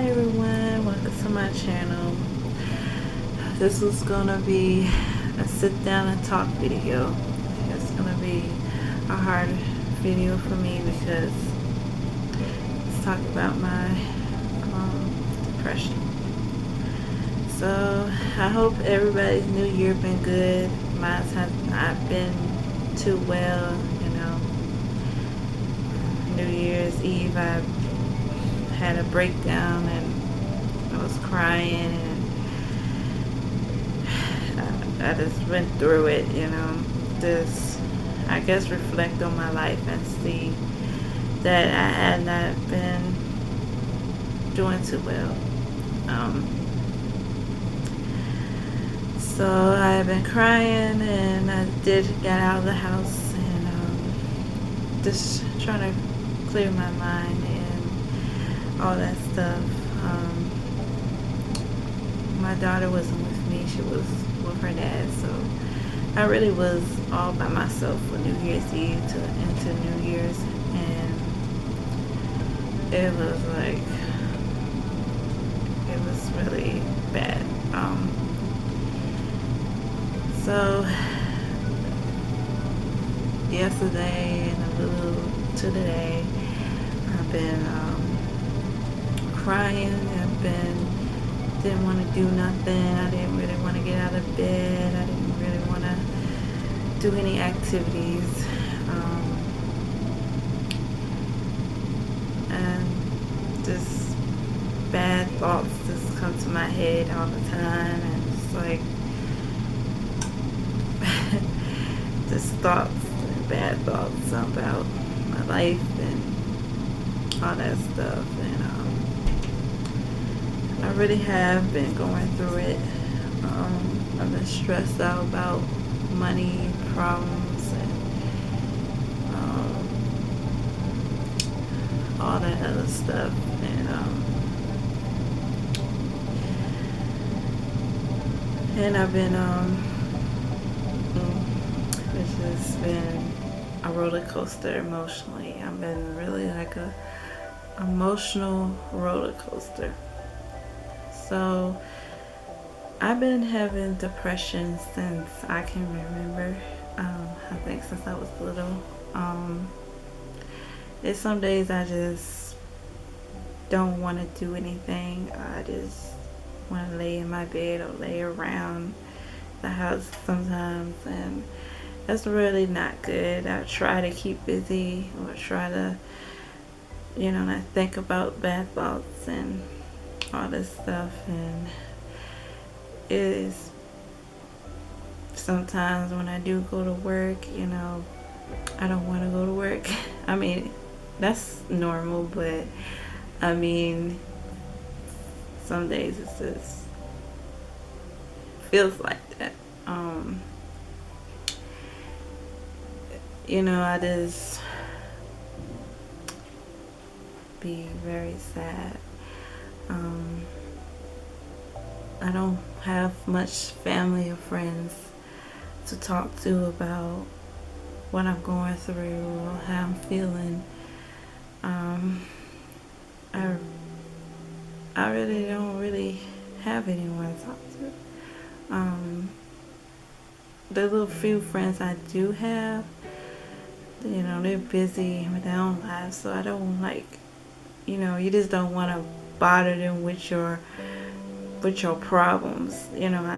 everyone, welcome to my channel. This was gonna be a sit down and talk video. It's gonna be a hard video for me because it's talking about my depression. So I hope everybody's new year been good. Mine has not been too well, New Year's Eve I had a breakdown and I was crying and I just went through it, just I guess reflect on my life and see that I had not been doing too well. So I've been crying and I did get out of the house and just trying to clear my mind and all that stuff. My daughter wasn't with me, she was with her dad, so I really was all by myself for New Year's Eve into New Year's, and it was really bad. So yesterday and a little to today, I've been crying. Didn't want to do nothing. I didn't really want to get out of bed. I didn't really want to do any activities. And just bad thoughts just come to my head all the time, and it's like just thoughts and bad thoughts about my life and all that stuff. And I really have been going through it. I've been stressed out about money problems and all that other stuff. And I've been it's just been a roller coaster emotionally. I've been really like a emotional roller coaster. So I've been having depression since I can remember. I think since I was little. It's some days I just don't want to do anything. I just want to lay in my bed or lay around the house sometimes, and that's really not good. I try to keep busy or try to, not think about bad thoughts and all this stuff, and it is sometimes when I do go to work, I don't want to go to work. I mean, that's normal, but I mean, some days it just feels like that. I just be very sad. I don't have much family or friends to talk to about what I'm going through or how I'm feeling. I really don't really have anyone to talk to. The little few friends I do have, they're busy with their own lives, so I don't you just don't want to bother them with your problems. I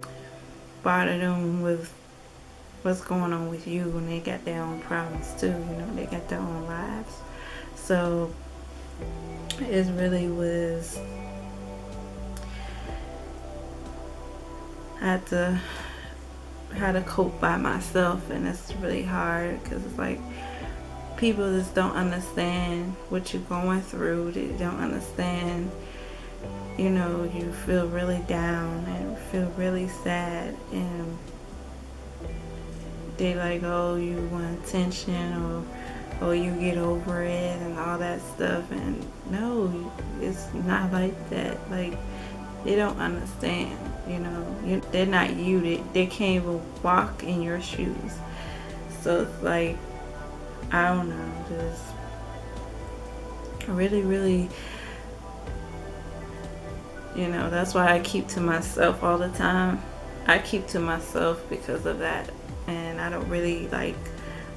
bother them with what's going on with you, and they got their own problems too. They got their own lives. So it really was, I had to how to cope by myself, and it's really hard because it's like people just don't understand what you're going through. They don't understand, you feel really down and feel really sad, and they like, oh, you want attention, or oh, you get over it and all that stuff. And no, it's not like that. Like, they don't understand, they're not you. They can't even walk in your shoes. So it's like, I don't know, just really That's why I keep to myself all the time. I keep to myself because of that. And I don't really like,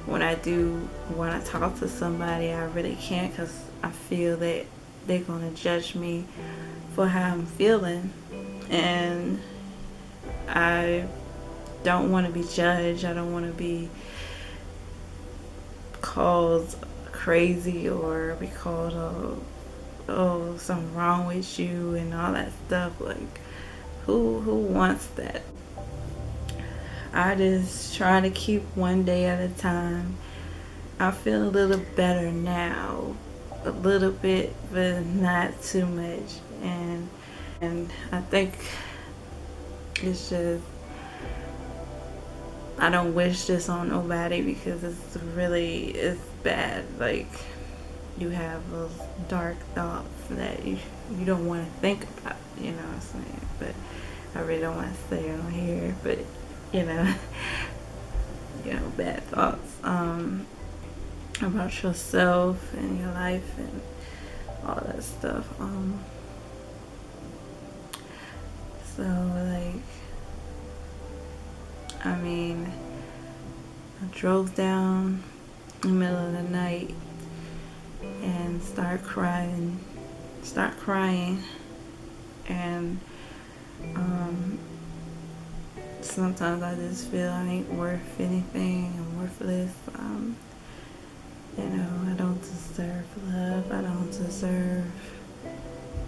when I do want to talk to somebody, I really can't, because I feel that they're going to judge me for how I'm feeling. And I don't want to be judged. I don't want to be called crazy or be called, oh, something wrong with you and all that stuff. Like, who wants that? I just try to keep one day at a time. I feel a little better now, a little bit, but not too much. And I think it's just, I don't wish this on nobody, because it's bad. Like, you have those dark thoughts that you don't want to think about, you know what I'm saying? But I really don't want to say it on here, but you know, bad thoughts about yourself and your life and all that stuff. So like, I mean, I drove down in the middle of the night and start crying, and sometimes I just feel I ain't worth anything. I'm worthless. I don't deserve love. I don't deserve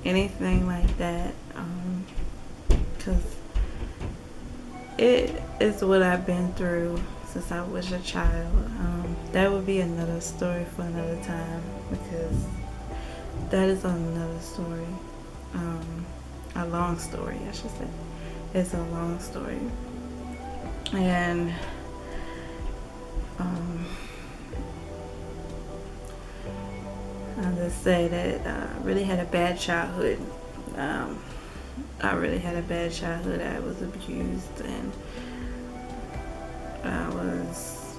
anything like that. Because it is what I've been through since I was a child. That would be another story for another time, because that is another story. A long story, I should say. It's a long story. And I'll just say that I really had a bad childhood. I really had a bad childhood. I was abused, and I was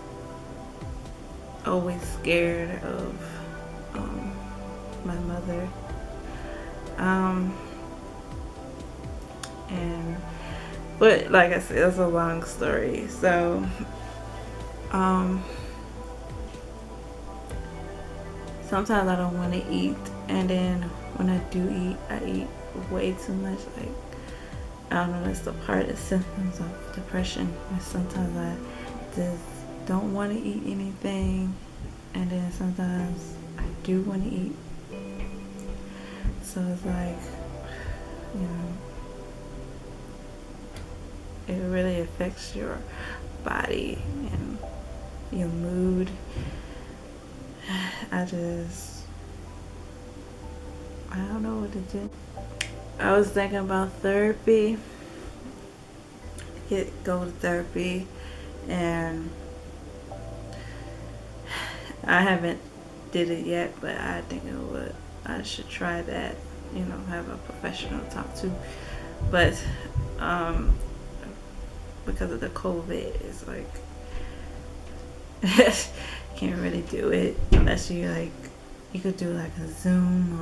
always scared of my mother. But like I said, it's a long story. So, sometimes I don't want to eat, and then when I do eat, I eat way too much. Like, I don't know, that's the part of symptoms of depression. And sometimes I just don't want to eat anything, and then sometimes I do want to eat. So it's like, it really affects your body and your mood. I don't know what to do. I was thinking about therapy. Go to therapy, and I haven't did it yet, but I think I should try that. Have a professional talk to. But because of the COVID, it's like can't really do it unless you could do like a Zoom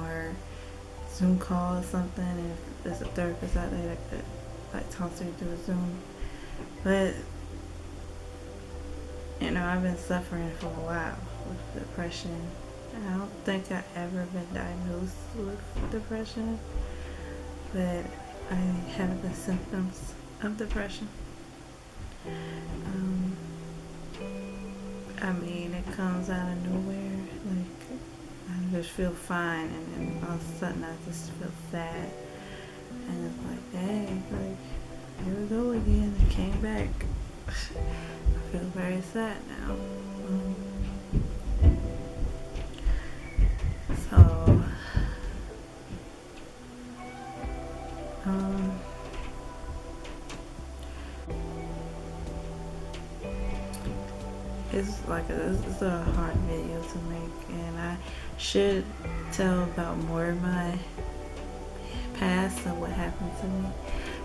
call or something, if there's a therapist out there that could talk to you through a Zoom. But I've been suffering for a while with depression. I don't think I've ever been diagnosed with depression, but I have the symptoms of depression. It comes out of nowhere. Like, I just feel fine, and then all of a sudden I just feel sad, and it's like, hey, like, here we go again. I came back. I feel very sad now. It's a hard video to make, and I should tell about more of my past and what happened to me,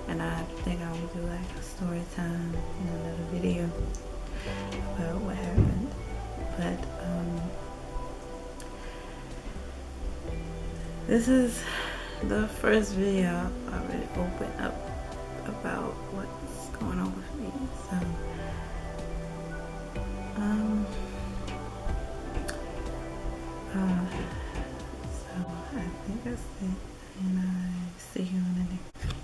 and I think I will do like a story time in another video about what happened. But this is the first video I already opened up about what's going on with me. Um, so I think that's it, and I see you in the next.